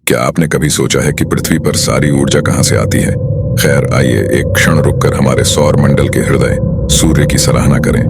क्या आपने कभी सोचा है कि पृथ्वी पर सारी ऊर्जा कहां से आती है? खैर, आइए एक क्षण रुककर हमारे सौर मंडल के हृदय सूर्य की सराहना करें।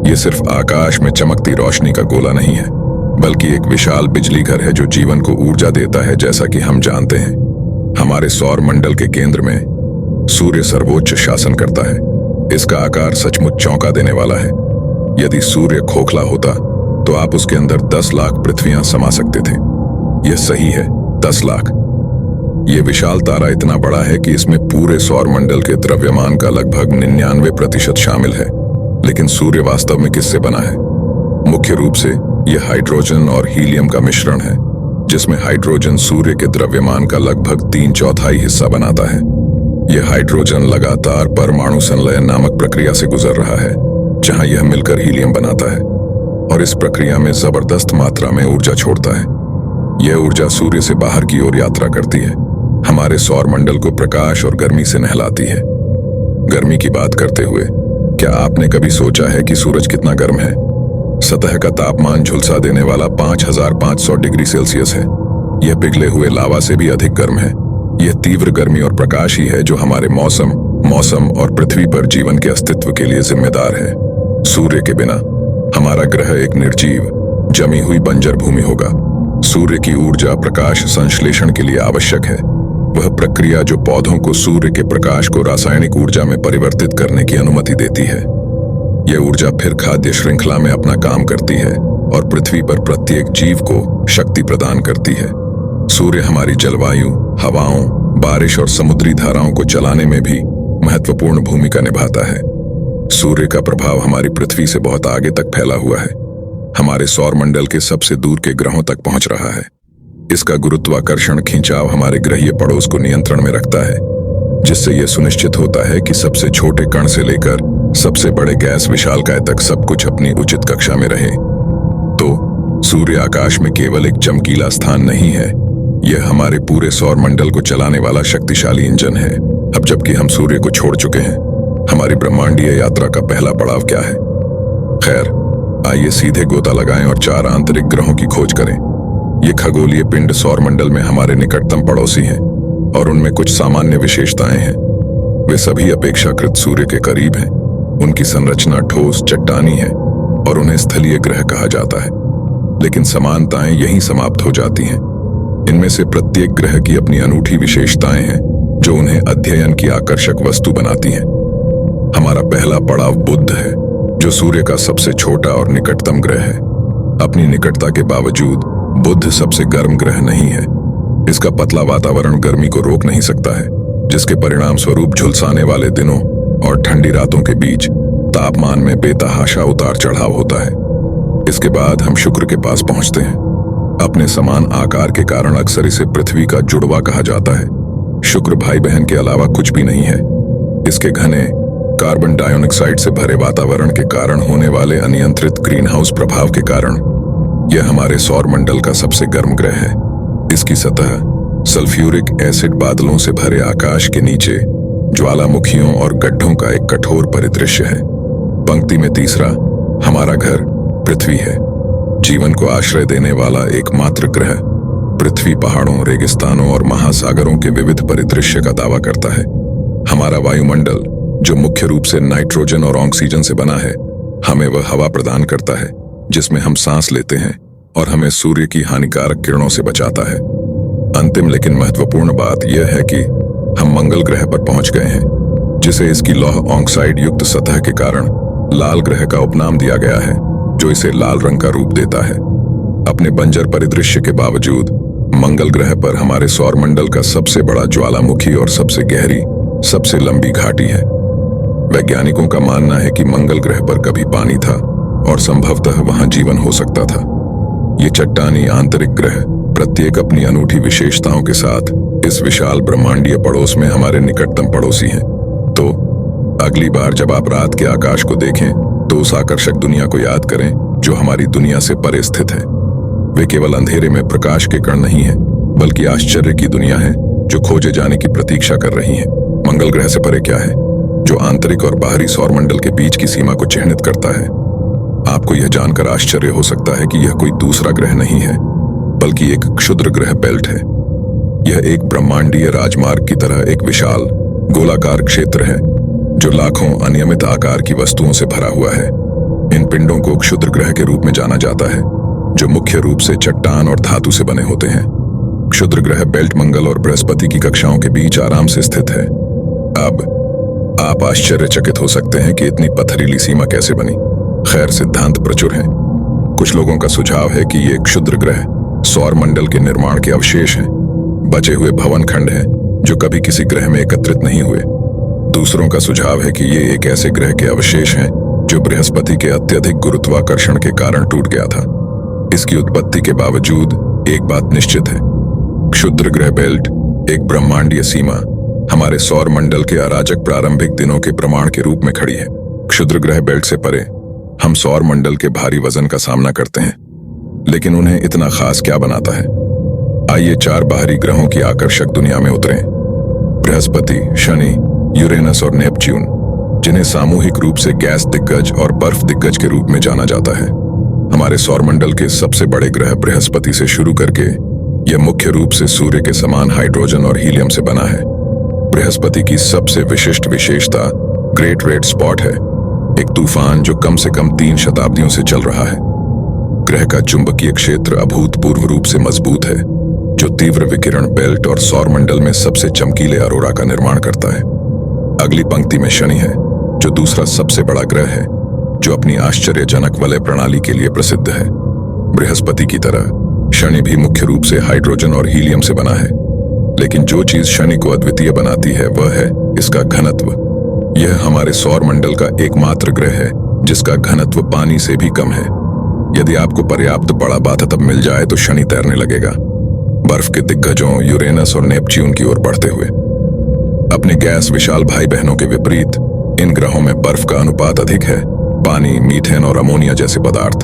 ये सिर्फ आकाश में चमकती रोशनी का गोला नहीं है, बल्कि एक विशाल बिजली घर है जो जीवन को ऊर्जा देता है। जैसा कि हम जानते हैं, हमारे सौर मंडल के केंद्र में सूर्य सर्वोच्च शासन करता है। इसका आकार सचमुच चौंका देने वाला है। यदि सूर्य खोखला होता तो आप उसके अंदर 10 लाख पृथ्वियां समा सकते थे। यह सही है, 10 लाख। यह विशाल तारा इतना बड़ा है कि इसमें पूरे सौर मंडल के द्रव्यमान का लगभग 99% शामिल है। लेकिन सूर्य वास्तव में किससे बना है? मुख्य रूप से यह हाइड्रोजन और हीलियम का मिश्रण है, जिसमें हाइड्रोजन सूर्य के द्रव्यमान का लगभग 3/4 हिस्सा बनाता है। यह हाइड्रोजन लगातार परमाणु संलयन नामक प्रक्रिया से गुजर रहा है, जहां यह मिलकर हीलियम बनाता है और इस प्रक्रिया में जबरदस्त मात्रा में ऊर्जा छोड़ता है। यह ऊर्जा सूर्य से बाहर की ओर यात्रा करती है, हमारे सौर मंडल को प्रकाश और गर्मी से नहलाती है। गर्मी की बात करते हुए, क्या आपने कभी सोचा है कि सूरज कितना गर्म है? सतह का तापमान झुलसा देने वाला 5500 डिग्री सेल्सियस है। यह पिघले हुए लावा से भी अधिक गर्म है। यह तीव्र गर्मी और प्रकाश ही है जो हमारे मौसम और पृथ्वी पर जीवन के अस्तित्व के लिए जिम्मेदार है। सूर्य के बिना हमारा ग्रह एक निर्जीव, जमी हुई बंजर भूमि होगा। सूर्य की ऊर्जा प्रकाश संश्लेषण के लिए आवश्यक है, वह प्रक्रिया जो पौधों को सूर्य के प्रकाश को रासायनिक ऊर्जा में परिवर्तित करने की अनुमति देती है। यह ऊर्जा फिर खाद्य श्रृंखला में अपना काम करती है और पृथ्वी पर प्रत्येक जीव को शक्ति प्रदान करती है। सूर्य हमारी जलवायु, हवाओं, बारिश और समुद्री धाराओं को चलाने में भी महत्वपूर्ण भूमिका निभाता है। सूर्य का प्रभाव हमारी पृथ्वी से बहुत आगे तक फैला हुआ है, हमारे सौर मंडल के सबसे दूर के ग्रहों तक पहुंच रहा है। इसका गुरुत्वाकर्षण खिंचाव हमारे ग्रहीय पड़ोस को नियंत्रण में रखता है, जिससे यह सुनिश्चित होता है कि सबसे छोटे कण से लेकर सबसे बड़े गैस विशालकाय तक सब कुछ अपनी उचित कक्षा में रहे। तो सूर्य आकाश में केवल एक चमकीला स्थान नहीं है, यह हमारे पूरे सौर मंडल को चलाने वाला शक्तिशाली इंजन है। अब जबकि हम सूर्य को छोड़ चुके हैं, हमारी ब्रह्मांडीय यात्रा का पहला पड़ाव क्या है? खैर, आइए सीधे गोता लगाएं और 4 आंतरिक ग्रहों की खोज करें। ये खगोलीय पिंड सौर मंडल में हमारे निकटतम पड़ोसी हैं और उनमें कुछ सामान्य विशेषताएं हैं। वे सभी अपेक्षाकृत सूर्य के करीब हैं। उनकी संरचना ठोस, चट्टानी है और उन्हें स्थलीय ग्रह कहा जाता है। लेकिन समानताएं यहीं समाप्त हो जाती हैं। इनमें से प्रत्येक ग्रह की अपनी अनूठी विशेषताएं हैं जो उन्हें अध्ययन की आकर्षक वस्तु बनाती हैं। हमारा पहला पड़ाव बुध है, जो सूर्य का सबसे छोटा और निकटतम ग्रह है। अपनी निकटता के बावजूद बुध सबसे गर्म ग्रह नहीं है। इसका पतला वातावरण गर्मी को रोक नहीं सकता है, जिसके परिणाम स्वरूप झुलसाने वाले दिनों और ठंडी रातों के बीच तापमान में बेतहाशा उतार चढ़ाव होता है। इसके बाद हम शुक्र के पास पहुंचते हैं। अपने समान आकार के कारण अक्सर इसे पृथ्वी का जुड़वा कहा जाता है। शुक्र भाई बहन के अलावा कुछ भी नहीं है। इसके घने कार्बन डाइऑक्साइड से भरे वातावरण के कारण होने वाले अनियंत्रित ग्रीन हाउस प्रभाव के कारण यह हमारे सौर मंडल का सबसे गर्म ग्रह है। इसकी सतह सल्फ्यूरिक एसिड बादलों से भरे आकाश के नीचे ज्वालामुखियों और गड्ढों का एक कठोर परिदृश्य है। पंक्ति में तीसरा हमारा घर पृथ्वी है, जीवन को आश्रय देने वाला एकमात्र ग्रह। पृथ्वी पहाड़ों, रेगिस्तानों और महासागरों के विविध परिदृश्य का दावा करता है। हमारा वायुमंडल, जो मुख्य रूप से नाइट्रोजन और ऑक्सीजन से बना है, हमें वह हवा प्रदान करता है जिसमें हम सांस लेते हैं और हमें सूर्य की हानिकारक किरणों से बचाता है। अंतिम लेकिन महत्वपूर्ण बात यह है कि हम मंगल ग्रह पर पहुंच गए हैं, जिसे इसकी लौह ऑक्साइड युक्त सतह के कारण लाल ग्रह का उपनाम दिया गया है, जो इसे लाल रंग का रूप देता है। अपने बंजर परिदृश्य के बावजूद मंगल ग्रह पर हमारे सौर मंडल का सबसे बड़ा ज्वालामुखी और सबसे गहरी, सबसे लंबी घाटी है। वैज्ञानिकों का मानना है कि मंगल ग्रह पर कभी पानी था और संभवतः वहां जीवन हो सकता था। ये चट्टानी आंतरिक ग्रह प्रत्येक अपनी अनूठी विशेषताओं के साथ इस विशाल ब्रह्मांडीय पड़ोस में हमारे निकटतम पड़ोसी हैं। तो अगली बार जब आप रात के आकाश को देखें तो उस आकर्षक दुनिया को याद करें जो हमारी दुनिया से परे स्थित है। वे केवल अंधेरे में प्रकाश के कण नहीं है, बल्कि आश्चर्य की दुनिया है जो खोजे जाने की प्रतीक्षा कर रही है। मंगल ग्रह से परे क्या है, जो आंतरिक और बाहरी सौर मंडल के बीच की सीमा को चिह्नित करता है? आपको यह जानकर आश्चर्य हो सकता है कि यह कोई दूसरा ग्रह नहीं है, बल्कि एक क्षुद्र ग्रह बेल्ट है। यह एक ब्रह्मांडीय राजमार्ग की तरह एक विशाल गोलाकार क्षेत्र है जो लाखों अनियमित आकार की वस्तुओं से भरा हुआ है। इन पिंडों को क्षुद्र ग्रह के रूप में जाना जाता है, जो मुख्य रूप से चट्टान और धातु से बने होते हैं। क्षुद्र ग्रह बेल्ट मंगल और बृहस्पति की कक्षाओं के बीच आराम से स्थित है। अब आप आश्चर्यचकित हो सकते हैं कि इतनी पथरीली सीमा कैसे बनी। खैर, सिद्धांत प्रचुर हैं। कुछ लोगों का सुझाव है कि ये क्षुद्र ग्रह सौर मंडल के निर्माण के अवशेष हैं, बचे हुए भवन खंड हैं जो कभी किसी ग्रह में एकत्रित नहीं हुए। दूसरों का सुझाव है कि ये एक ऐसे ग्रह के अवशेष हैं जो बृहस्पति के अत्यधिक गुरुत्वाकर्षण के कारण टूट गया था। इसकी उत्पत्ति के बावजूद एक बात निश्चित है, क्षुद्र ग्रह बेल्ट, एक ब्रह्मांडीय सीमा, हमारे सौर मंडल के अराजक प्रारंभिक दिनों के प्रमाण के रूप में खड़ी है। क्षुद्र ग्रह बेल्ट से परे हम सौर मंडल के भारी वजन का सामना करते हैं, लेकिन उन्हें इतना खास क्या बनाता है? आइए 4 बाहरी ग्रहों की आकर्षक दुनिया में उतरें। बृहस्पति, शनि, यूरेनस और नेपच्यून, जिन्हें सामूहिक रूप से गैस दिग्गज और बर्फ दिग्गज के रूप में जाना जाता है। हमारे सौर मंडल के सबसे बड़े ग्रह बृहस्पति से शुरू करके यह मुख्य रूप से सूर्य के समान हाइड्रोजन और हीलियम से बना है। बृहस्पति की सबसे विशिष्ट विशेषता ग्रेट रेड स्पॉट है, एक तूफान जो कम से कम 3 शताब्दियों से चल रहा है। ग्रह का चुंबकीय क्षेत्र अभूतपूर्व रूप से मजबूत है, जो तीव्र विकिरण बेल्ट और सौर मंडल में सबसे चमकीले अरोरा का निर्माण करता है। अगली पंक्ति में शनि है, जो दूसरा सबसे बड़ा ग्रह है, जो अपनी आश्चर्यजनक वलय प्रणाली के लिए प्रसिद्ध है। बृहस्पति की तरह शनि भी मुख्य रूप से हाइड्रोजन और हीलियम से बना है, लेकिन जो चीज शनि को अद्वितीय बनाती है वह है इसका घनत्व। यह हमारे सौर मंडल का एकमात्र ग्रह है जिसका घनत्व पानी से भी कम है। यदि आपको पर्याप्त बड़ा बाथटब मिल जाए तो शनि तैरने लगेगा, बर्फ के दिग्गजों यूरेनस और नेपच्यून की ओर बढ़ते हुए। अपने गैस विशाल भाई बहनों के विपरीत इन ग्रहों में बर्फ का अनुपात अधिक है, पानी, मीथेन और अमोनिया जैसे पदार्थ।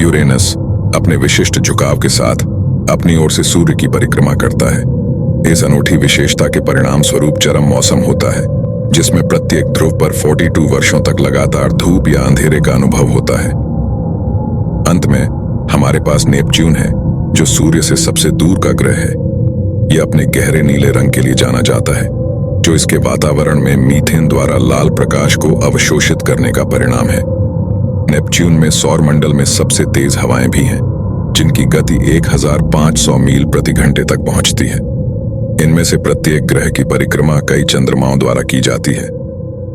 यूरेनस अपने विशिष्ट झुकाव के साथ अपनी ओर से सूर्य की परिक्रमा करता है। इस अनूठी विशेषता के परिणाम स्वरूप चरम मौसम होता है, जिसमें प्रत्येक ध्रुव पर 42 वर्षों तक लगातार धूप या अंधेरे का अनुभव होता है। अंत में हमारे पास नेपच्यून है, जो सूर्य से सबसे दूर का ग्रह है। यह अपने गहरे नीले रंग के लिए जाना जाता है, जो इसके वातावरण में मीथेन द्वारा लाल प्रकाश को अवशोषित करने का परिणाम है। नेपच्यून में सौर मंडल में सबसे तेज हवाएं भी हैं, जिनकी गति 1500 मील प्रति घंटे तक पहुंचती है। इनमें से प्रत्येक ग्रह की परिक्रमा कई चंद्रमाओं द्वारा की जाती है।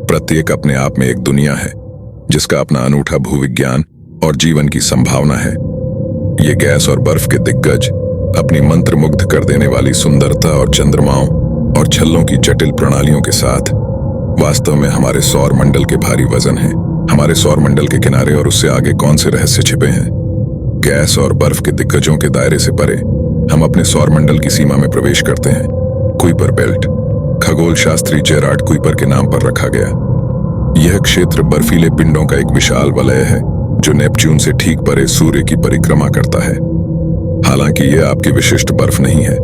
प्रत्येक अपने आप में एक दुनिया है, जिसका अपना अनूठा भूविज्ञान और जीवन की संभावना है। ये गैस और बर्फ के दिग्गज अपनी मंत्रमुग्ध कर देने वाली सुंदरता और चंद्रमाओं और छल्लों की जटिल प्रणालियों के साथ वास्तव में हमारे सौर मंडल के भारी वजन है। हमारे सौर मंडल के किनारे और उससे आगे कौन से रहस्य छिपे हैं? गैस और बर्फ के दिग्गजों के दायरे से परे हम अपने सौर मंडल की सीमा में प्रवेश करते हैं। कुइपर बेल्ट खगोल शास्त्री जेरार्ड कुइपर के नाम पर रखा गया। यह क्षेत्र बर्फीले पिंडों का एक विशाल वलय है, जो नेपच्यून से ठीक परे सूर्य की परिक्रमा करता है। हालांकि यह आपकी विशिष्ट बर्फ नहीं है।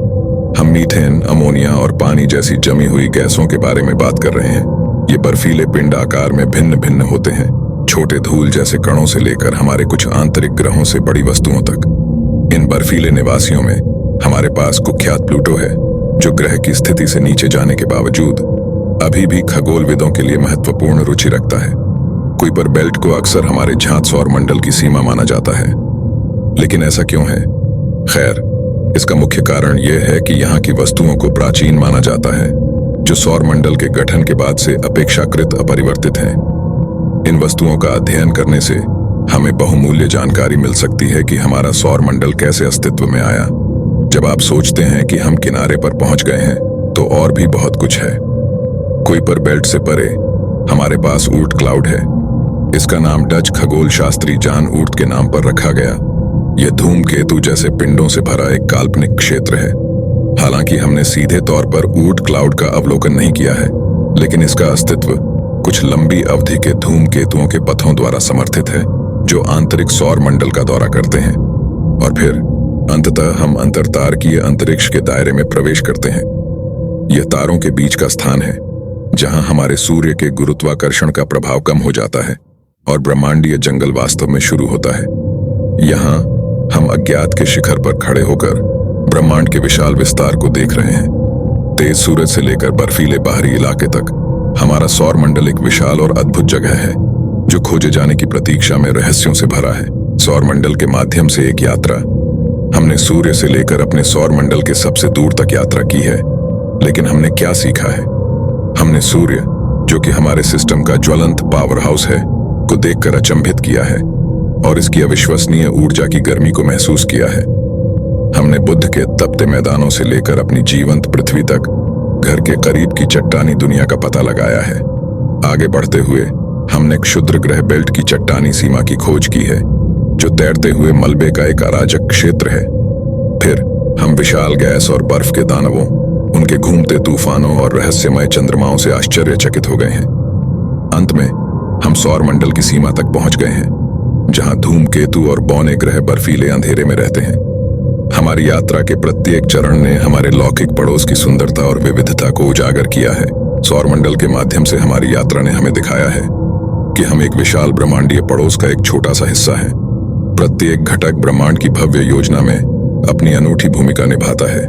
हम मीथेन, अमोनिया और पानी जैसी जमी हुई गैसों के बारे में बात कर रहे हैं। ये बर्फीले पिंड आकार में भिन्न भिन्न होते हैं, छोटे धूल जैसे कणों से लेकर हमारे कुछ आंतरिक ग्रहों से बड़ी वस्तुओं तक। इन बर्फीले निवासियों में हमारे पास कुख्यात प्लूटो है, जो ग्रह की स्थिति से नीचे जाने के बावजूद अभी भी खगोलविदों के लिए महत्वपूर्ण रुचि रखता है। कुइपर बेल्ट को अक्सर हमारे झांत सौर मंडल की सीमा माना जाता है, लेकिन ऐसा क्यों है? खैर, इसका मुख्य कारण यह है कि यहाँ की वस्तुओं को प्राचीन माना जाता है, जो सौर मंडल के गठन के बाद से अपेक्षाकृत अपरिवर्तित हैं। इन वस्तुओं का अध्ययन करने से हमें बहुमूल्य जानकारी मिल सकती है कि हमारा सौर मंडल कैसे अस्तित्व में आया। जब आप सोचते हैं कि हम किनारे पर पहुंच गए हैं, तो और भी बहुत कुछ है। कुइपर बेल्ट से परे हमारे पास ऊर्ट क्लाउड है। इसका नाम डच खगोल शास्त्री जान ऊर्ट के नाम पर रखा गया। यह धूमकेतु जैसे पिंडों से भरा एक काल्पनिक क्षेत्र है। हालांकि हमने सीधे तौर पर ऊर्ट क्लाउड का अवलोकन नहीं किया है, लेकिन इसका अस्तित्व कुछ लंबी अवधि के धूमकेतुओं के पथों द्वारा समर्थित है, जो आंतरिक सौर मंडल का दौरा करते हैं और फिर अंततः हम अंतरतारकीय अंतरिक्ष के दायरे में प्रवेश करते हैं। यह तारों के बीच का स्थान है, जहां हमारे सूर्य के गुरुत्वाकर्षण का प्रभाव कम हो जाता है और ब्रह्मांडीय जंगल वास्तव में शुरू होता है। यहाँ हम अज्ञात के शिखर पर खड़े होकर ब्रह्मांड के विशाल विस्तार को देख रहे हैं। तेज सूरज से लेकर बर्फीले बाहरी इलाके तक हमारा सौर मंडल एक विशाल और अद्भुत जगह है जो खोजे जाने की प्रतीक्षा में रहस्यों से भरा है। सौर मंडल के माध्यम से एक यात्रा। हमने सूर्य से लेकर अपने सौर मंडल के सबसे दूर तक यात्रा की है, लेकिन हमने क्या सीखा है? हमने सूर्य, जो कि हमारे सिस्टम का ज्वलंत पावर हाउस है, को देखकर अचंभित किया है और इसकी अविश्वसनीय ऊर्जा की गर्मी को महसूस किया है। हमने बुद्ध के तपते मैदानों से लेकर अपनी जीवंत पृथ्वी तक घर के करीब की चट्टानी दुनिया का पता लगाया है। आगे बढ़ते हुए हमने क्षुद्र ग्रह बेल्ट की चट्टानी सीमा की खोज की है, जो तैरते हुए मलबे का एक अराजक क्षेत्र है। फिर हम विशाल गैस और बर्फ के दानवों, उनके घूमते तूफानों और रहस्यमय चंद्रमाओं से आश्चर्यचकित हो गए हैं। अंत में हम सौर मंडल की सीमा तक पहुंच गए हैं, जहां धूमकेतु और बौने ग्रह बर्फीले अंधेरे में रहते हैं। हमारी यात्रा के प्रत्येक चरण ने हमारे लौकिक पड़ोस की सुंदरता और विविधता को उजागर किया है। सौर मंडल के माध्यम से हमारी यात्रा ने हमें दिखाया है कि हम एक विशाल ब्रह्मांडीय पड़ोस का एक छोटा सा हिस्सा है। प्रत्येक घटक ब्रह्मांड की भव्य योजना में अपनी अनूठी भूमिका निभाता है।